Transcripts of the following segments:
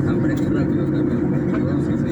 Aprendí rápido también. Perdón, sí, sí.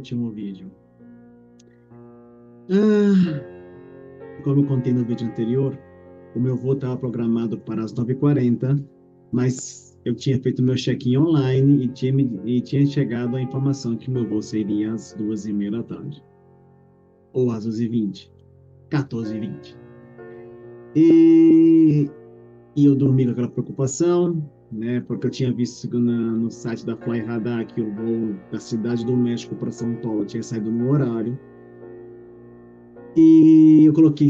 último vídeo. Ah, como eu contei no vídeo anterior, o meu voo estava programado para as 9h40, mas eu tinha feito meu check-in online e tinha chegado a informação que meu voo seria às 2h30 da tarde. Ou às 12h20. 14h20. E, e eu dormi com aquela preocupação, né? Porque eu tinha visto no site da Fly Radar que o voo da Cidade do México para São Paulo tinha saído no horário. E eu coloquei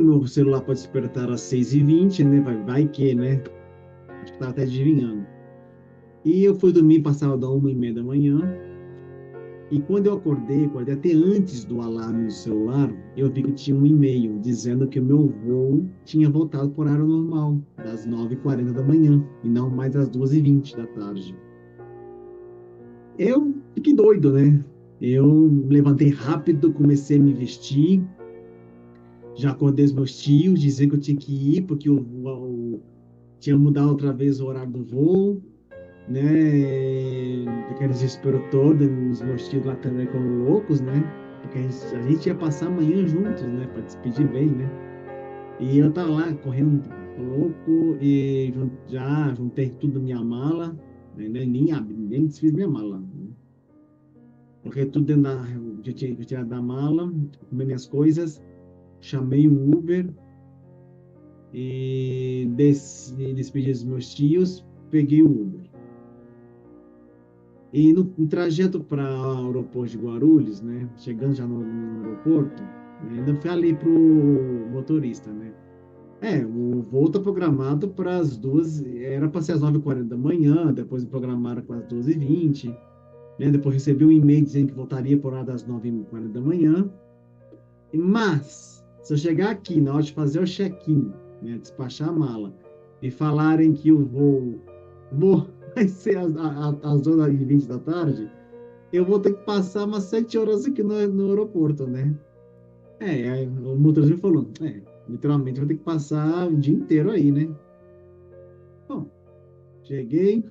meu celular para despertar às 6h20, né? Vai que, né? Acho que estava até adivinhando. E eu fui dormir, passava da 1h30 da manhã. E quando eu acordei até antes do alarme do celular, eu vi que tinha um e-mail dizendo que o meu voo tinha voltado para o horário normal, das 9h40 da manhã, e não mais das 2h20 da tarde. Eu fiquei doido, né? Eu levantei rápido, comecei a me vestir, já acordei os meus tios, dizendo que eu tinha que ir, porque tinha mudado outra vez o horário do voo, né? Aquele desespero todo, os meus tios lá também como loucos, né? Porque a gente ia passar amanhã juntos, né? Para despedir bem, né? E eu tava lá correndo louco e já juntei tudo na minha mala, né? Nem desfiz minha mala, né? Porque tudo dentro da. Eu tinha que tirar da mala, comer minhas coisas, chamei um Uber e despedi dos meus tios, peguei o Uber. E no trajeto para o aeroporto de Guarulhos, né? Chegando já no aeroporto, né, ainda falei pro motorista, né? O voo tá programado para as duas, era para ser às 9h40 da manhã, depois programaram para as 12h20, né? Depois recebi um e-mail dizendo que voltaria por lá das 9h40 da manhã. Mas, se eu chegar aqui na hora de fazer o check-in, né? Despachar a mala, e falarem que o voo vai ser às 12h20 da tarde, eu vou ter que passar umas 7 horas aqui no aeroporto, né? Aí o motorista falou, literalmente vou ter que passar o dia inteiro aí, né? Bom, cheguei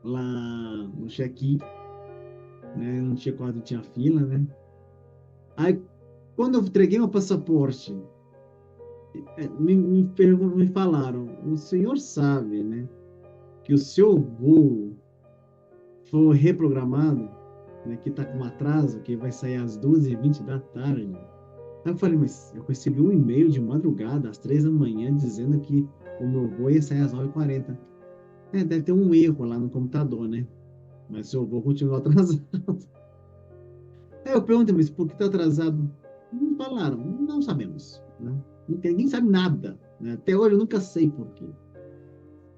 lá no check-in, né? Quase não tinha fila, né? Aí, quando eu entreguei meu passaporte, me falaram, o senhor sabe, né? Que o seu voo foi reprogramado, né? Que tá com um atraso, que vai sair às 12h20 da tarde. Aí eu falei, mas eu recebi um e-mail de madrugada, às 3 da manhã, dizendo que o meu voo ia sair às 9h40. Deve ter um erro lá no computador, né? Mas seu voo continua atrasado. Aí eu perguntei, mas por que está atrasado? Não falaram, não sabemos, né? Ninguém sabe nada, né? Até hoje eu nunca sei por quê.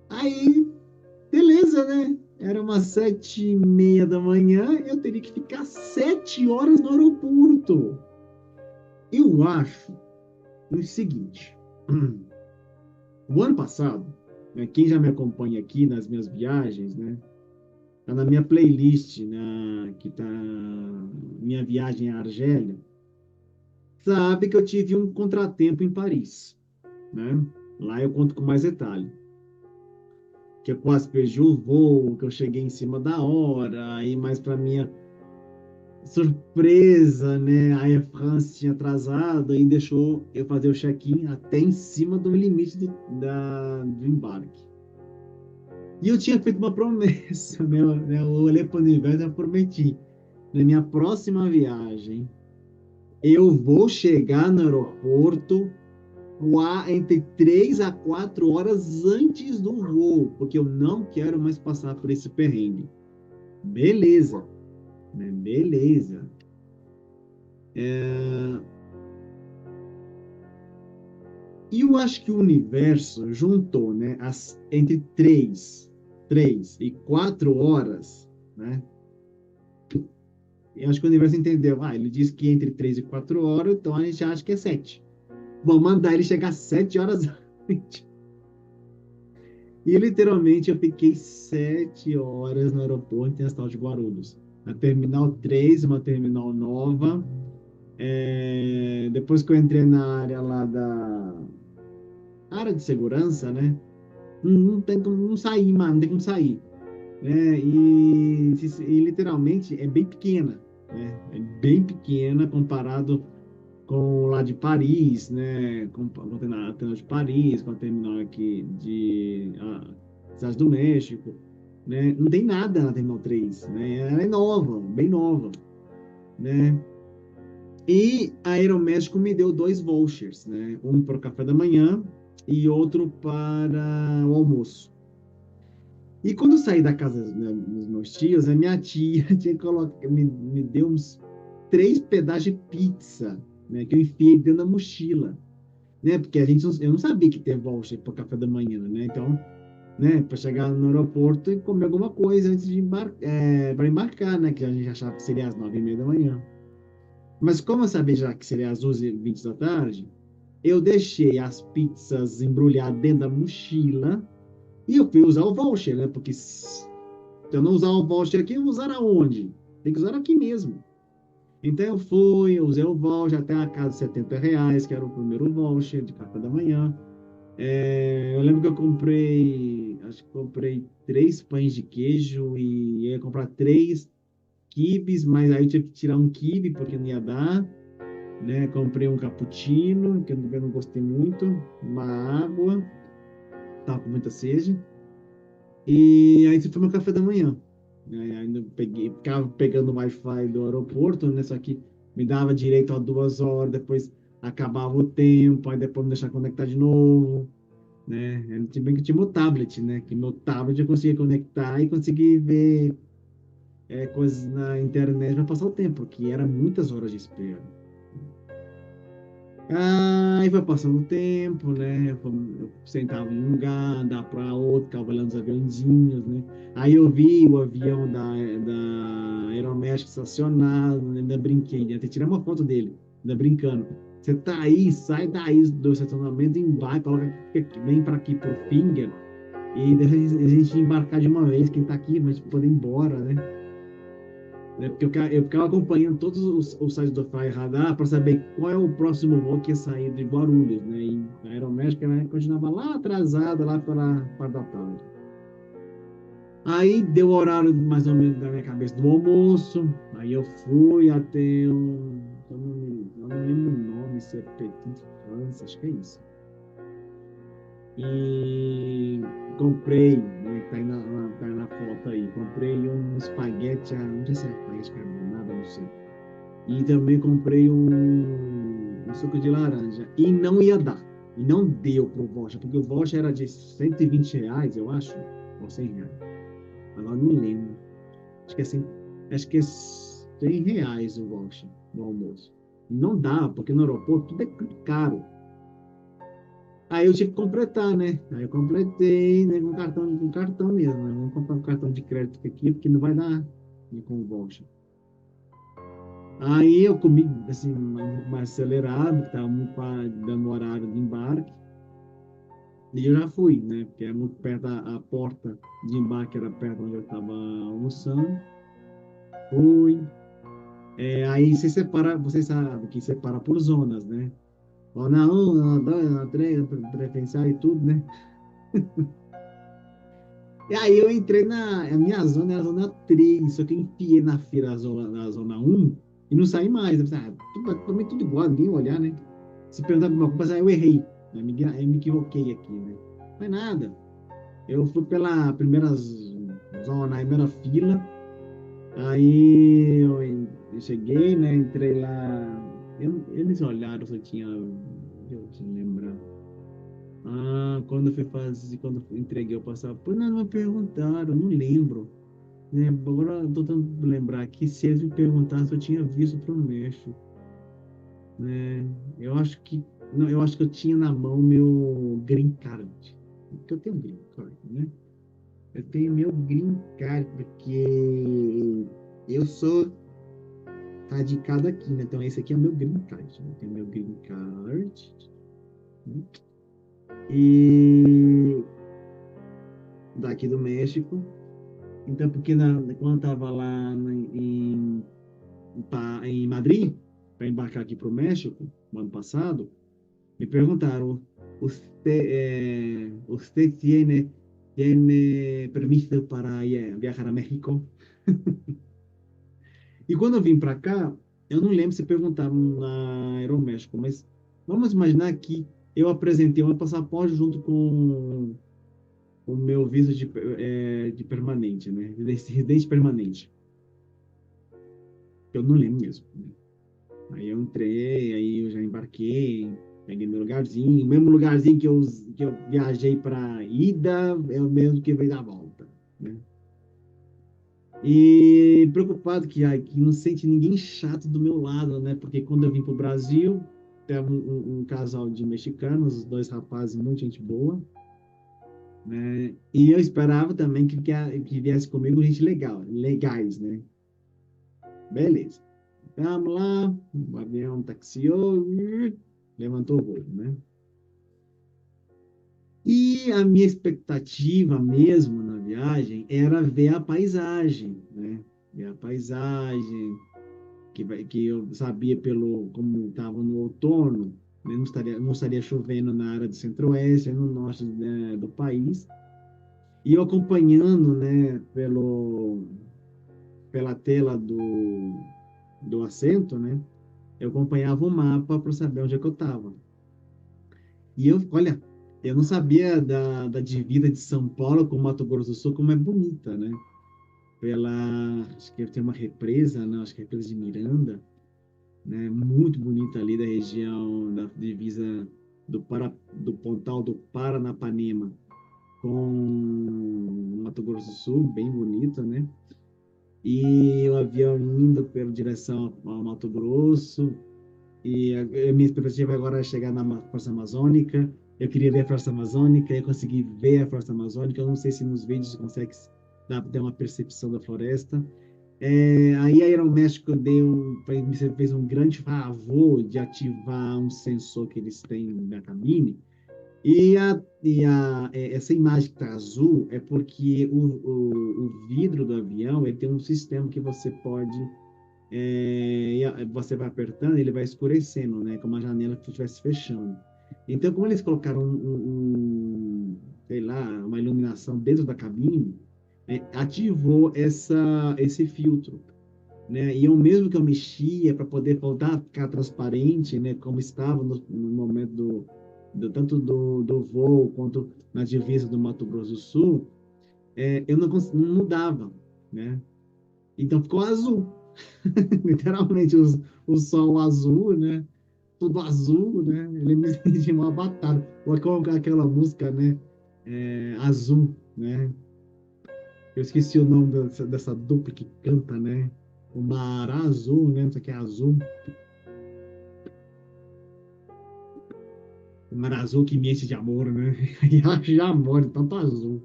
Aí, beleza, né? Era umas 7h30 da manhã, eu teria que ficar 7 horas no aeroporto. Eu acho o seguinte. O ano passado, né, quem já me acompanha aqui nas minhas viagens, né, tá na minha playlist, que tá minha viagem à Argélia, sabe que eu tive um contratempo em Paris, né? Lá eu conto com mais detalhe. Que eu quase perdi o voo, que eu cheguei em cima da hora, aí mais para minha surpresa, né? A Air France tinha atrasado e deixou eu fazer o check-in até em cima do limite do embarque. E eu tinha feito uma promessa, né? Eu olhei para o universo e eu prometi. Na minha próxima viagem, eu vou chegar no aeroporto entre 3 a 4 horas antes do voo, porque eu não quero mais passar por esse perrengue. Beleza, né? Beleza. E eu acho que o universo juntou, né, entre 3 e 4 horas, né? Eu acho que o universo entendeu. Ele disse que entre 3 e 4 horas, então a gente acha que é 7. Vamos mandar ele chegar 7 horas antes. E literalmente eu fiquei 7 horas no aeroporto internacional de Guarulhos. Na Terminal 3, uma terminal nova. Depois que eu entrei na área lá da área de segurança, né? Não tem como não sair, mano, não tem como sair. né? E literalmente é bem pequena, né? É bem pequena comparado com o lá de Paris, né? Com a terminal de Paris, com a terminal aqui de Estados do México, né? Não tem nada na Terminal 3, né? Ela é nova, bem nova, né? E a Aeroméxico me deu dois vouchers, né? Um para o café da manhã e outro para o almoço. E quando eu saí da casa, né, dos meus tios, a minha tia me deu uns 3 pedaços de pizza, né? Que eu enfiei dentro da mochila, né? Porque eu não sabia que ter voucher para o café da manhã, né? Então, né? Para chegar no aeroporto e comer alguma coisa antes de para embarcar, né? Que a gente achava que seria às 9h30 da manhã. Mas como eu sabia já que seria às 11h20 da tarde, eu deixei as pizzas embrulhadas dentro da mochila e eu fui usar o voucher, né? Porque se eu não usar o voucher aqui, eu vou usar aonde? Tem que usar aqui mesmo. Então eu fui, eu usei o voucher até a casa de R$ 70, que era o primeiro voucher de café da manhã. Eu lembro que eu comprei, acho que comprei 3 pães de queijo e ia comprar 3 quibes, mas aí eu tive que tirar um quibe porque não ia dar, né? Comprei um cappuccino, que eu não gostei muito, uma água, tava com muita sede. E aí esse foi meu café da manhã. Ainda ficava pegando o Wi-Fi do aeroporto, né? Só que me dava direito a 2 horas, depois acabava o tempo, aí depois me deixava conectar de novo, né? Se bem que eu tinha meu tablet, né? Que meu tablet eu conseguia conectar e conseguir ver coisas na internet para passar o tempo, que era muitas horas de espera. Aí vai passando o tempo, né? Eu sentava em um lugar, andava para outro, ficava olhando os aviãozinhos, né? Aí eu vi o avião da Aeroméxico estacionado, né? Ainda brinquei, né? Até tirei uma foto dele, ainda brincando. Você tá aí, sai daí do estacionamento, embarca, vem para aqui por Finger e deixa a gente embarcar de uma vez, quem tá aqui, mas poder ir embora, né? Porque eu ficava acompanhando todos os sites do Fly Radar para saber qual é o próximo voo que ia sair de Guarulhos, né? E a Aeroméxico, né, continuava lá atrasada, lá pela parte da tarde. Aí deu o horário mais ou menos da minha cabeça do almoço, aí eu fui até eu não lembro o nome, se é Petit France, acho que é isso. E comprei, né, tá aí na foto aí, comprei um espaguete, não sei se é espaguete carbonara, não sei. E também comprei um suco de laranja. E não ia dar. E não deu pro voucher, porque o voucher era de R$ 120, eu acho. Ou R$ 100. Agora não lembro. Acho que é, 100, acho que é R$ 100 o voucher no almoço. Não dá, porque no aeroporto tudo é caro. Aí eu tive que completar, né? Aí eu completei, né, com cartão mesmo, né? Vamos comprar um cartão de crédito aqui, porque não vai dar, né, com o voucher. Aí eu comi assim, mais acelerado, que estava muito dando horário de embarque, e eu já fui, né? Porque é muito perto, a porta de embarque era perto onde eu estava almoçando. Fui. Aí você sabe que separa por zonas, né? Zona 1, zona 2, zona 3, preferencial e tudo, né? E aí eu entrei a minha zona é a zona 3, só que eu enfiei na fila na zona 1 e não saí mais. Eu pensei, também tudo igual, ninguém vai olhar, né? Se perguntar pra uma coisa, aí eu errei, né? Eu me equivoquei aqui, né? Não é nada. Eu fui pela primeira zona, a primeira fila, aí eu cheguei, né? Entrei lá. Eles olharam se eu tinha. Deixa eu lembrar. Quando eu fui fazer, quando eu entreguei o passaporte, pô, não me perguntaram, não lembro, né? Agora eu tô tentando lembrar aqui se eles me perguntaram se eu tinha visto para o México, né? Eu acho que não, eu acho que eu tinha na mão meu green card, porque eu tenho um green card, né? Eu tenho meu green card porque eu sou radicado aqui, né? Então esse aqui é o meu green card, né? Eu tenho meu green card, né? E daqui do México. Então, porque quando eu estava lá em Madrid, para embarcar aqui para o México, no ano passado, me perguntaram: Você tiene tiene permiso para viajar a México. E quando eu vim para cá, eu não lembro se perguntaram na Aeroméxico, mas vamos imaginar que eu apresentei o meu passaporte junto com o meu visto de permanente, né? Residente permanente. Eu não lembro mesmo. Aí eu entrei, aí eu já embarquei, peguei meu lugarzinho. O mesmo lugarzinho que eu viajei para ida é o mesmo que veio da volta, né? E preocupado que, ai, que não sente ninguém chato do meu lado, né? Porque quando eu vim para o Brasil, teve um casal de mexicanos, dois rapazes, muito gente boa, né? E eu esperava também que viesse comigo gente legal, legais, né? Beleza. Vamos lá, o avião taxiou, levantou o voo, né? E a minha expectativa mesmo na viagem era ver a paisagem, né? Ver a paisagem, que eu sabia pelo como estava no outono, né? Não estaria chovendo na área do centro-oeste, no norte, né, do país. E eu acompanhando, né, pela tela do assento, né? Eu acompanhava o mapa para saber onde é que eu estava. E olha, eu não sabia da divisa de São Paulo com Mato Grosso do Sul, como é bonita, né? Acho que tem uma represa, né? Acho que é a represa de Miranda, né? Muito bonita ali da região da divisa do Pontal do Paranapanema com Mato Grosso do Sul, bem bonita, né? E o avião indo pela direção ao Mato Grosso, e a minha expectativa agora é chegar na Floresta Amazônica. Eu queria ver a Floresta Amazônica, eu consegui ver a Floresta Amazônica. Eu não sei se nos vídeos você consegue ter uma percepção da floresta. Aí a Aeroméxico fez um grande favor de ativar um sensor que eles têm na cabine. Essa imagem que está azul é porque o vidro do avião ele tem um sistema que você pode você vai apertando, ele vai escurecendo, né? Como a janela que estivesse fechando. Então, como eles colocaram sei lá, uma iluminação dentro da cabine, ativou esse filtro, né? E eu mesmo que eu mexia para poder voltar a ficar transparente, né? Como estava no momento tanto do voo quanto na divisa do Mato Grosso do Sul, eu não mudava, né? Então ficou azul. Literalmente, o sol azul, né? Tudo azul, né? Ele me sentia uma batata. Ou como aquela música, né? Azul, né? Eu esqueci o nome dessa dupla que canta, né? O Mar Azul, né? Não sei o que é azul. O mar azul que me enche de amor, né? E acho de amor, de tanto azul.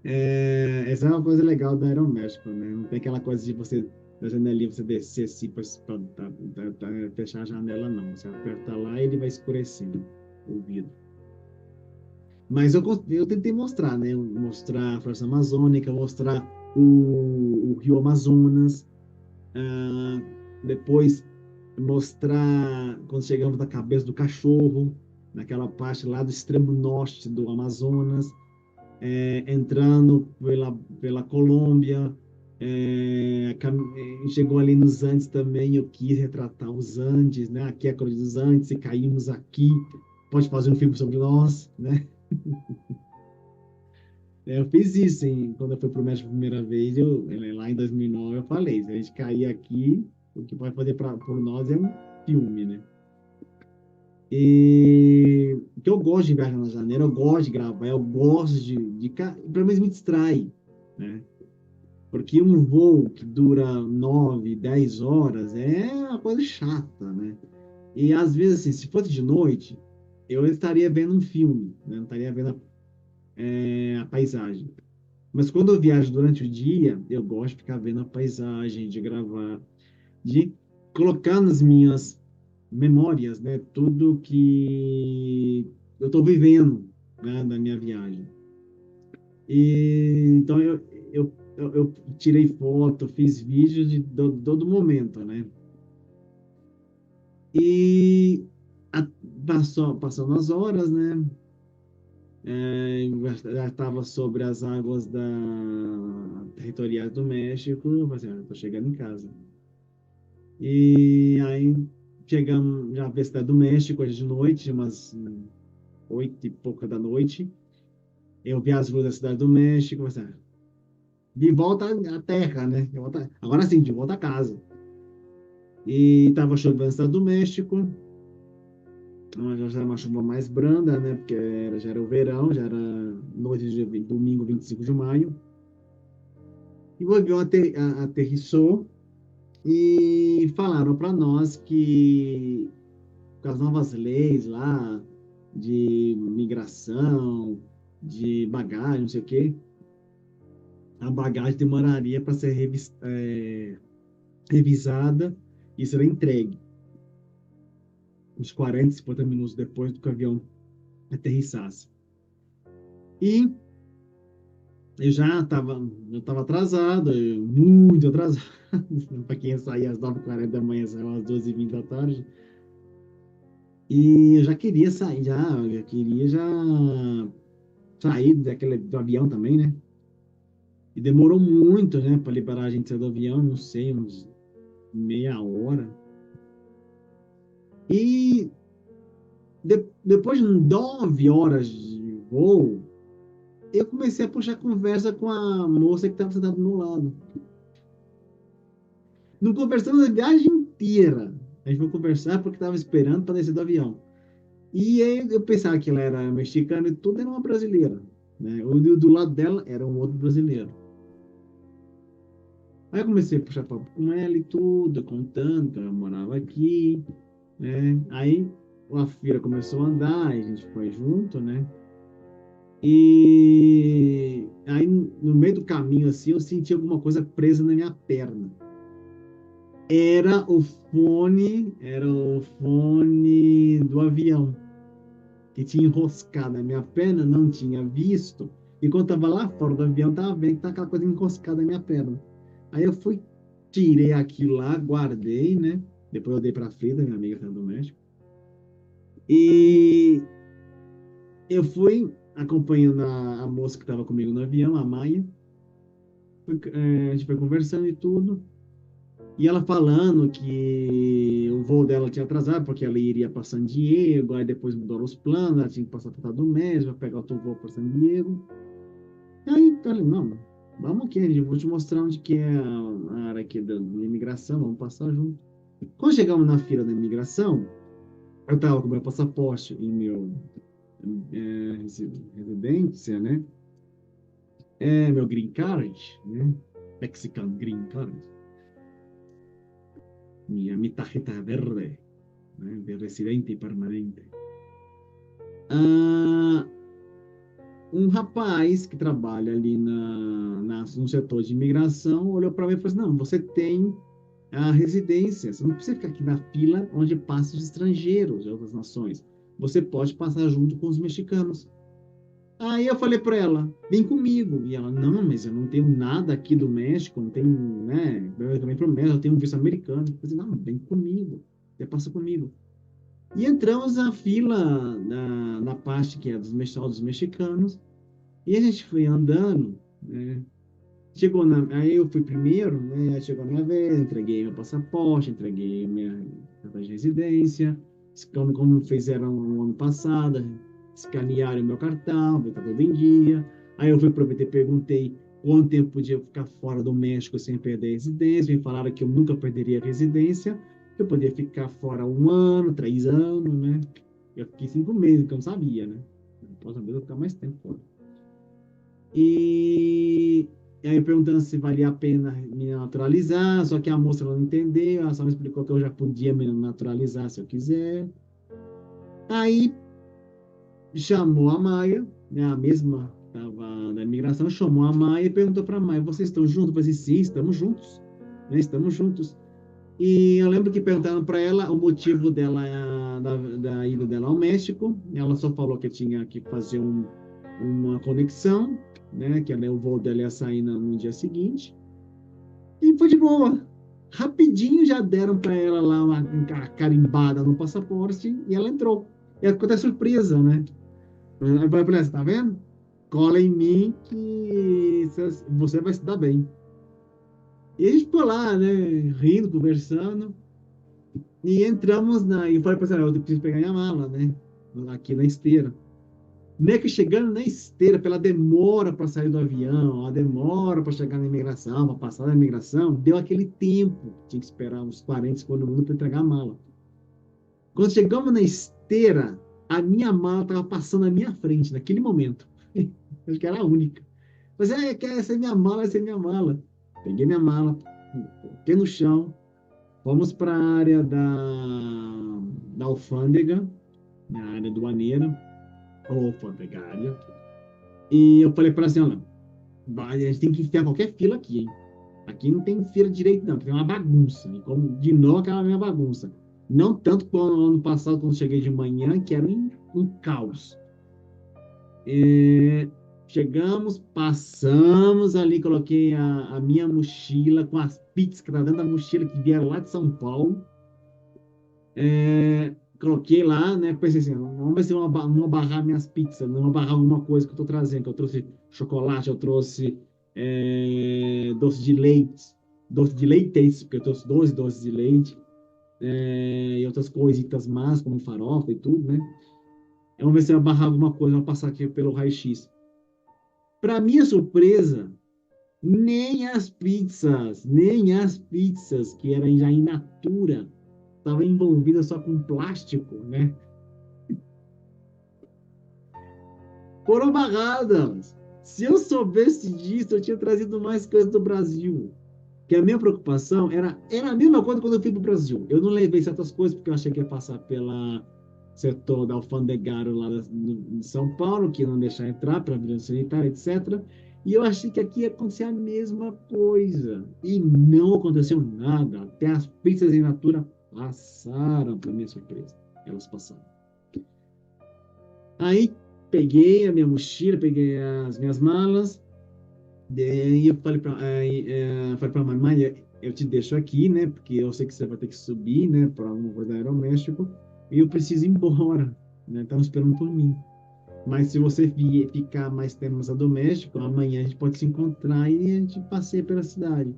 Essa é uma coisa legal da Aeroméxico, né? Não tem aquela coisa de você, da janelinha, você descer assim para fechar a janela, não. Você aperta lá e ele vai escurecendo o vidro. Mas eu tentei mostrar, né? Mostrar a floresta amazônica, mostrar o rio Amazonas, ah, depois mostrar quando chegamos na cabeça do cachorro, naquela parte lá do extremo norte do Amazonas, entrando pela Colômbia, chegou ali nos Andes também, eu quis retratar os Andes, né? Aqui é a Cruz dos Andes, se caímos aqui, pode fazer um filme sobre nós, né? Eu fiz isso, quando eu fui para o México a primeira vez, lá em 2009, eu falei, se a gente cair aqui, o que pode fazer por nós é um filme, né? E que eu gosto de viajar na janeiro, eu gosto de gravar, eu gosto pelo menos me distrai, né? Porque um voo que dura 9, 10 horas é uma coisa chata, né? E às vezes, assim, se fosse de noite, eu estaria vendo um filme, né? Não estaria vendo a paisagem. Mas quando eu viajo durante o dia, eu gosto de ficar vendo a paisagem, de gravar, de colocar nas minhas memórias, né? Tudo que eu estou vivendo, né? Da minha viagem. Então eu tirei foto, fiz vídeos de todo momento, né? E passando as horas, né? Já estava sobre as águas territoriais do México. Eu falei assim, estou chegando em casa. E aí chegamos já na cidade do México, hoje de noite, umas 8 e pouca da noite. Eu vi as ruas da cidade do México, assim, de volta à terra, né? Agora sim, de volta a casa. E estava chovendo na cidade do México, já era uma chuva mais branda, né? Porque já era o verão, já era noite de domingo, 25 de maio. E o avião aterrissou e falaram para nós que com as novas leis lá de migração, de bagagem, não sei o quê, a bagagem demoraria para ser revisada e será entregue uns 40, 50 minutos depois do que o avião aterrissasse. E eu tava atrasado, muito atrasado. Para quem ia sair às 9h40 da manhã, saiu às 12h20 da tarde. E eu já queria sair, eu queria já sair do avião também, né? E demorou muito, né, para liberar a gente sair do avião, não sei, uns meia hora. E depois de 9 horas de voo, eu comecei a puxar conversa com a moça que estava sentada do meu lado. Não conversamos a viagem inteira. A gente foi conversar porque estava esperando para descer do avião. E aí eu pensava que ela era mexicana e tudo era uma brasileira, né? O do lado dela era um outro brasileiro. Aí eu comecei a puxar papo com ela e tudo, contando que ela morava aqui, né? Aí a fila começou a andar, a gente foi junto, né? E aí no meio do caminho assim, eu senti alguma coisa presa na minha perna. Era o fone do avião que tinha enroscado na minha perna, não tinha visto. E quando eu tava lá fora do avião, tava vendo que tá aquela coisa enroscada na minha perna. Aí eu fui, tirei aquilo lá, guardei, né? Depois eu dei pra Frida, minha amiga que tá do México. E eu fui acompanhando a moça que estava comigo no avião, a Maia. A gente foi conversando e tudo. E ela falando que o voo dela tinha atrasado, porque ela iria para San Diego, aí depois mudou os planos, ela tinha que passar para do mês, vai pegar outro voo para San Diego. Aí eu falei, não, vamos aqui, eu vou te mostrar onde que é a área aqui da imigração, vamos passar junto. Quando chegamos na fila da imigração, eu estava com meu passaporte e meu residência, né? Meu green card, né? Mexican green card. Mi tarjeta verde, né? De residente permanente. Ah, um rapaz que trabalha ali no setor de imigração olhou para mim e falou assim, não, você tem a residência, você não precisa ficar aqui na fila onde passam os estrangeiros de outras nações. Você pode passar junto com os mexicanos. Aí eu falei para ela, vem comigo. E ela, não, mas eu não tenho nada aqui do México, não tenho, né? Eu também pro México, eu tenho um visto americano. Eu falei, não, vem comigo, você passa comigo. E entramos na fila, na parte que é dos mexicanos, e a gente foi andando, né? Aí eu fui primeiro, né? Aí chegou a minha vez, entreguei meu passaporte, entreguei minha carta de residência, como fizeram no ano passado, escanearam meu cartão, está tudo em dia. Aí eu fui aproveitar e perguntei quanto tempo podia ficar fora do México sem perder a residência. Me falaram que eu nunca perderia a residência, que eu podia ficar fora 1 ano, 3 anos, né? Eu fiquei 5 meses, que eu não sabia, né? Posso saber, eu ficar mais tempo fora. E aí perguntando se valia a pena me naturalizar, só que a moça não entendeu, ela só me explicou que eu já podia me naturalizar se eu quiser. Aí chamou a Maia, né, a mesma que estava na imigração, chamou a Maia e perguntou para a Maia, vocês estão juntos? Eu falei, sim, estamos juntos, né, estamos juntos. E eu lembro que perguntaram para ela o motivo dela, da ida dela ao México, ela só falou que tinha que fazer uma conexão, né, que o voo dela ia sair no dia seguinte, e foi de boa. Rapidinho já deram para ela lá uma carimbada no passaporte e ela entrou. E ela ficou até surpresa, né? Eu falei pra ela, tá vendo? Cola em mim que você vai se dar bem. E a gente ficou lá, né, rindo, conversando, e entramos na. E eu falei pra ela, eu preciso pegar minha mala, né? Aqui na esteira. Nem que chegando na esteira, pela demora para sair do avião, a demora para chegar na imigração, para passar na imigração, deu aquele tempo. Tinha que esperar uns 40 segundos para entregar a mala. Quando chegamos na esteira, a minha mala estava passando na minha frente, naquele momento. Acho que era a única. Mas essa é minha mala, essa é minha mala. Peguei minha mala, coloquei no chão, fomos para a área da alfândega, na área aduaneira, ou alfandegária. E eu falei para ela assim, olha, a gente tem que enfiar qualquer fila aqui, hein? Aqui não tem fila direito, não, aqui tem uma bagunça. E como, de novo, aquela minha bagunça. Não tanto como no ano passado, quando cheguei de manhã, que era um caos. Chegamos, passamos ali, coloquei a minha mochila com as pizzas que tá dentro da mochila que vieram lá de São Paulo. Coloquei lá, né? Pensei assim, vamos ver se não barrar minhas pizzas, não barrar alguma coisa que eu tô trazendo, que eu trouxe chocolate, eu trouxe doce de leite, doce de leite, porque eu trouxe 12 doces de leite, e outras coisitas más, como farofa e tudo, né? Vamos ver se vai barrar alguma coisa, vou passar aqui pelo raio-x. Para minha surpresa, nem as pizzas, que eram já in natura, estavam envolvidas só com plástico, né? Foram barradas. Se eu soubesse disso, eu tinha trazido mais coisas do Brasil. Que a minha preocupação era a mesma coisa quando eu fui para o Brasil. Eu não levei certas coisas porque eu achei que ia passar pela setor da alfandegário lá de São Paulo, que ia não deixar entrar para a vigilância sanitária, etc. E eu achei que aqui ia acontecer a mesma coisa. E não aconteceu nada. Até as pizzas em natura passaram, para minha surpresa. Elas passaram. Aí peguei a minha mochila, peguei as minhas malas, daí eu falei para a mamãe, eu te deixo aqui, né? Porque eu sei que você vai ter que subir, né? Para alguma coisa do Aeroméxico, e eu preciso ir embora, né? Estão esperando por mim. Mas se você ficar mais tempo no doméstico, amanhã a gente pode se encontrar e a gente passeia pela cidade.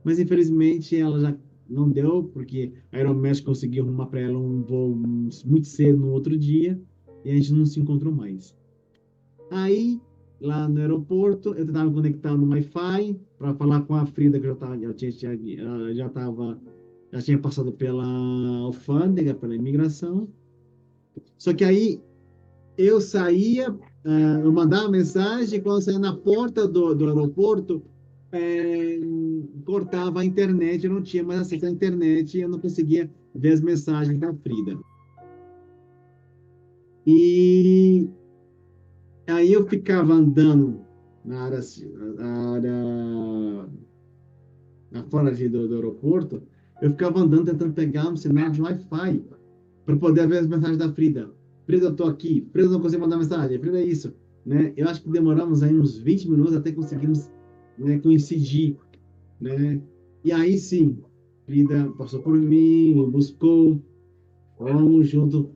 Mas infelizmente ela já não deu, porque a Aeroméxico conseguiu arrumar para ela um voo muito cedo no outro dia e a gente não se encontrou mais. Aí, lá no aeroporto, eu estava conectado no Wi-Fi para falar com a Frida, que já tinha passado pela alfândega, pela imigração. Só que aí eu saía, eu mandava mensagem, quando eu saía na porta do aeroporto, cortava a internet, eu não tinha mais acesso à internet e eu não conseguia ver as mensagens da Frida. E aí eu ficava andando na área, na área fora do aeroporto, eu ficava andando tentando pegar um sinal de Wi-Fi para poder ver as mensagens da Frida. Frida, eu tô aqui. Frida, não consigo mandar mensagem. Frida, é isso. Né? Eu acho que demoramos aí uns 20 minutos até conseguirmos, né, coincidir, né? E aí sim, Frida passou por mim, me buscou, fomos junto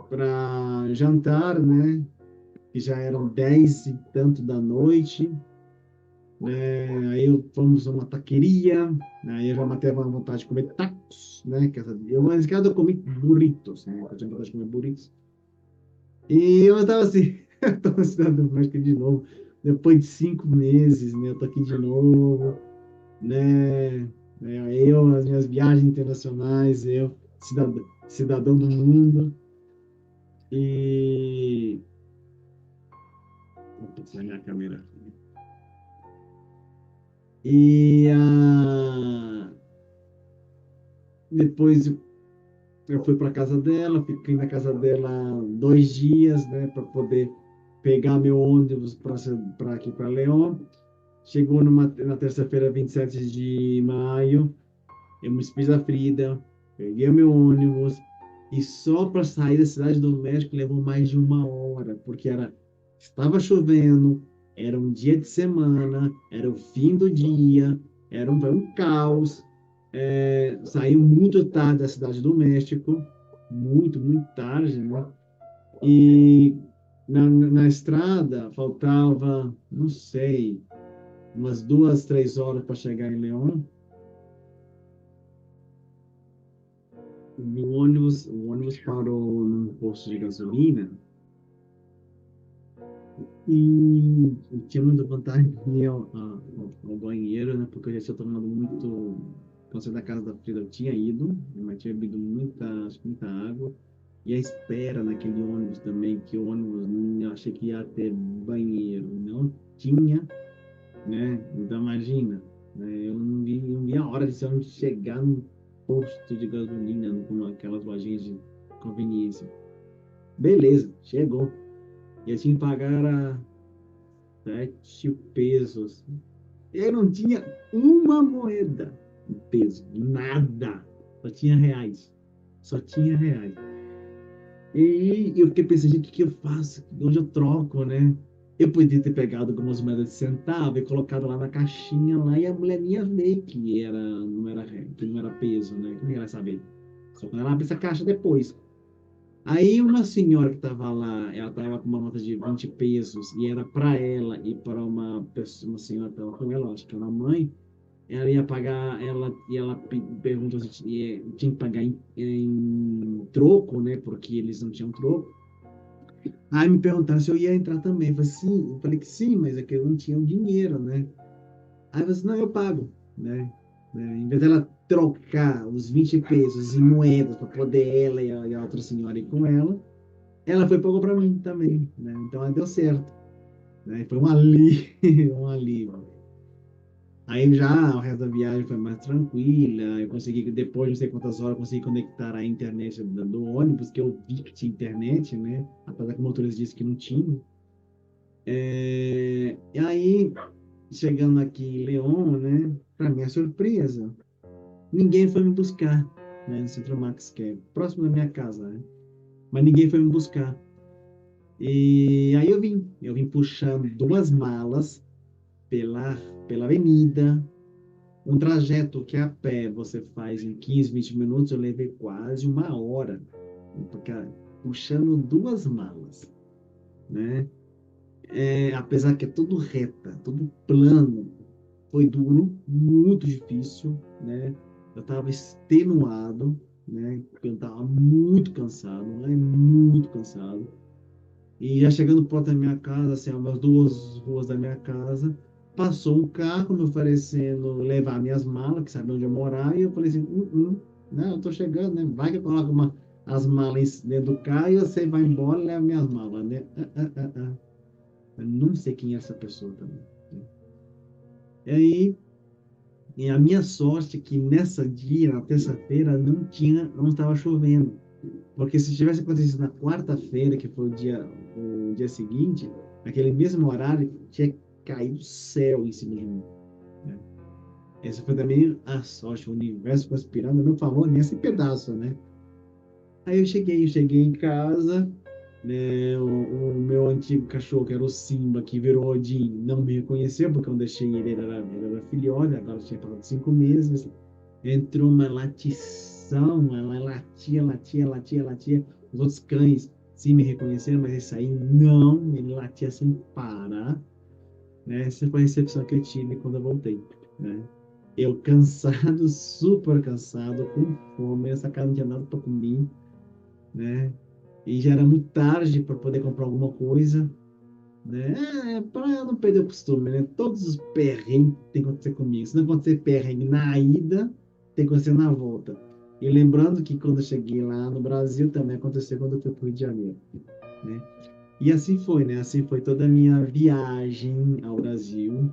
para jantar, né? Que já eram 10 e tanto da noite, né? Aí fomos a uma taqueria, né? Aí eu já matei a vontade de comer tacos, né? Mas cada eu comi burritos, né? Eu tinha vontade de comer burritos. E eu estava assim, eu tô na cidade do México de novo, depois de 5 meses, né? Eu tô aqui de novo, né? As minhas viagens internacionais, eu, cidadão do mundo. E. Opa, essa é a minha câmera. E depois eu fui para casa dela, fiquei na casa dela 2 dias, né, para poder pegar meu ônibus para aqui para León. Chegou na terça-feira, 27 de maio, eu me despedi da Frida, peguei o meu ônibus e só para sair da cidade do México levou mais de 1 hora, porque estava chovendo, era um dia de semana, era o fim do dia, foi um caos. Saí muito tarde da cidade do México, muito, muito tarde, né? E na estrada faltava, não sei, umas 2, 3 horas para chegar em León. O ônibus parou num posto de gasolina e tinha muita vontade de ir ao banheiro, né? Porque eu já tinha tomado muito. Quando saí da casa da Frida, eu tinha ido, mas tinha bebido muita, acho que muita água. E a espera naquele ônibus também, que o ônibus, eu achei que ia ter banheiro, não tinha, né? Então, imagina, né? Eu não vi a hora de se chegar num posto de gasolina, com aquelas lojinhas de conveniência. Beleza, chegou. E eu tinha que pagar 7 pesos. Eu não tinha uma moeda de peso, nada. Só tinha reais. Só tinha reais. E eu fiquei pensando, gente, o que eu faço? Onde eu troco, né? Eu podia ter pegado algumas moedas de centavo e colocado lá na caixinha lá e a mulher ia ver que não era peso, né? Como ela ia saber? Só quando ela abre essa caixa depois. Aí uma senhora que estava lá, ela estava com uma nota de 20 pesos e era para ela e para uma pessoa, uma senhora que estava com ela, acho que era a mãe, ela ia pagar, ela perguntou se tinha que pagar em troco, né? Porque eles não tinham troco. Aí me perguntaram se eu ia entrar também. Eu falei que sim, mas é que eu não tinha o dinheiro, né? Aí eu falei assim, não, eu pago, né? Em vez dela trocar os 20 pesos em moedas para poder ela e a outra senhora ir com ela foi e pagou para mim também, né? Então aí deu certo, né? Foi um alívio, um alívio. Aí já o resto da viagem foi mais tranquila. Eu consegui, depois de não sei quantas horas, eu consegui conectar a internet do ônibus, que eu vi que tinha internet, né? Apesar que o motorista disse que não tinha. E aí, chegando aqui em León, né? Para minha surpresa, ninguém foi me buscar, né? No Centro Max, que é próximo da minha casa, né? Mas ninguém foi me buscar. E aí eu vim puxando 2 malas pela, pela avenida. Um trajeto que a pé você faz em 15, 20 minutos, eu levei quase 1 hora, porque, puxando 2 malas, né? Apesar que é tudo reta, tudo plano, foi duro, muito difícil, né? Eu estava extenuado, né? Porque eu estava muito cansado, né? Muito cansado. E já chegando perto da minha casa, assim, a umas 2 ruas da minha casa, passou um carro me oferecendo levar minhas malas, que sabe onde eu morar, e eu falei assim, né, eu tô chegando, né? Vai que eu coloco as malas dentro do carro e você vai embora e leva minhas malas, né? Eu não sei quem é essa pessoa também, né? E aí, e a minha sorte é que nessa dia, na terça-feira, não estava chovendo. Porque se tivesse acontecido na quarta-feira, que foi o dia seguinte, naquele mesmo horário, tinha caído o céu em cima de mim, né? Essa foi também a sorte, o universo conspirando a meu favor nesse pedaço, né? Aí eu cheguei em casa, né? O meu antigo cachorro, que era o Simba, que virou Odin, não me reconheceu, porque eu deixei ele era filhote, agora tinha passado 5 meses. Entrou uma latição, ela latia, latia, latia, latia. Os outros cães sim me reconheceram, mas esse aí não, ele latia sem parar, né? Essa foi a recepção que eu tive quando eu voltei, né? Eu cansado, super cansado, com fome, essa casa não tinha nada para comer, né? E já era muito tarde para poder comprar alguma coisa, né? Para eu não perder o costume, né? Todos os perrengues tem que acontecer comigo. Se não acontecer perrengue na ida, tem que acontecer na volta. E lembrando que quando eu cheguei lá no Brasil, também aconteceu quando eu fui para o Rio de Janeiro, né? E assim foi, né? Assim foi toda a minha viagem ao Brasil.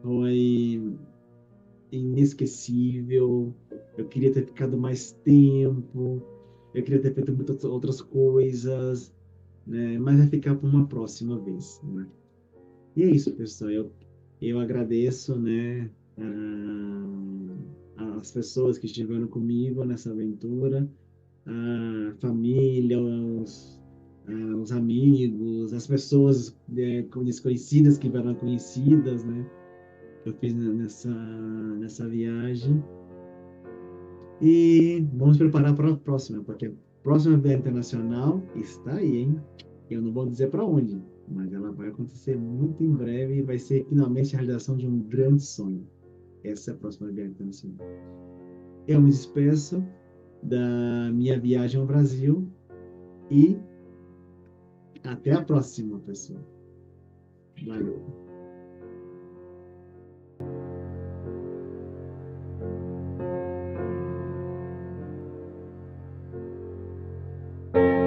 Foi inesquecível. Eu queria ter ficado mais tempo. Eu queria ter feito muitas outras coisas, né? Mas vai ficar para uma próxima vez, né? E é isso, pessoal. Eu agradeço, né, as pessoas que estiveram comigo nessa aventura, a família, os amigos, as pessoas desconhecidas que vieram conhecidas, né, que eu fiz nessa viagem. E vamos preparar para a próxima, porque Próxima viagem internacional está aí, hein? Eu não vou dizer para onde, mas ela vai acontecer muito em breve e vai ser finalmente a realização de um grande sonho. Essa é a próxima viagem internacional. Eu me despeço da minha viagem ao Brasil e até a próxima, pessoal. Valeu.